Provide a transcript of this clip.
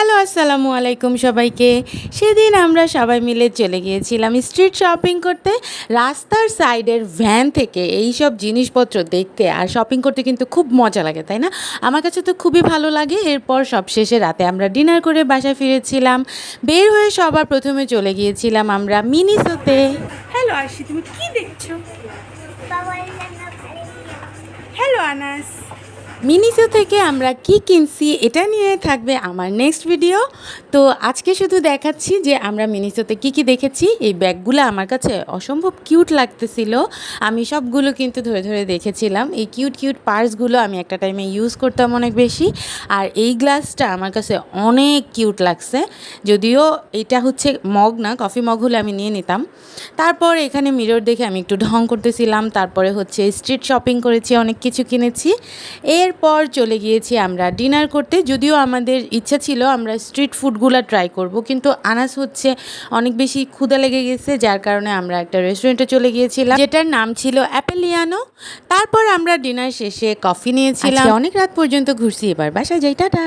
Hello, আসসালামু আলাইকুম সবাইকে। সেদিন আমরা সবাই মিলে চলে গিয়েছিলাম স্ট্রিট শপিং করতে। রাস্তার সাইডের ভ্যান থেকে এই সব জিনিসপত্র দেখতে আর শপিং করতে কিন্তু খুব মজা লাগে, তাই না? আমার কাছে তো খুবই ভালো লাগে। এরপর সবশেষে রাতে আমরা ডিনার করে বাসায় ফিরেছিলাম। বের হয়ে সবার প্রথমে চলে গিয়েছিলাম আমরা মিনিসোতে। হ্যালো আরশি, তুমি কি দেখছো? হ্যালো আনাস। মিনিসো থেকে আমরা কি কিনছি এটা নিয়ে থাকবে আমার নেক্সট ভিডিও। তো আজকে শুধু দেখাচ্ছি যে আমরা মিনিসোতে কি দেখেছি। এই ব্যাগগুলো আমার কাছে অসম্ভব কিউট লাগতেছিল। আমি সবগুলো কিন্তু ধরে ধরে দেখেছিলাম। এই কিউট কিউট পার্সগুলো আমি একটা টাইমে ইউজ করতাম অনেক বেশি। আর এই গ্লাসটা আমার কাছে অনেক কিউট লাগছে, যদিও এটা হচ্ছে মগ না, কফি মগ হলে আমি নিয়ে নিতাম। তারপর এখানে মিরর দেখে আমি একটু ঢং করতেছিলাম। তারপরে হচ্ছে স্ট্রিট শপিং করেছি, অনেক কিছু কিনেছি। এরপর চলে গিয়েছি আমরা ডিনার করতে। যদিও আমাদের ইচ্ছা ছিল আমরা স্ট্রিট ফুডগুলো ট্রাই করব, কিন্তু আনাস হচ্ছে অনেক বেশি ক্ষুধা লেগে গেছে, যার কারণে আমরা একটা রেস্টুরেন্টে চলে গিয়েছিলাম যেটার নাম ছিল অ্যাপেলিয়ানো। তারপর আমরা ডিনার শেষে কফি নিয়েছিলাম। অনেক রাত পর্যন্ত ঘুরছি, এবার বাসায় যাই, টাটা।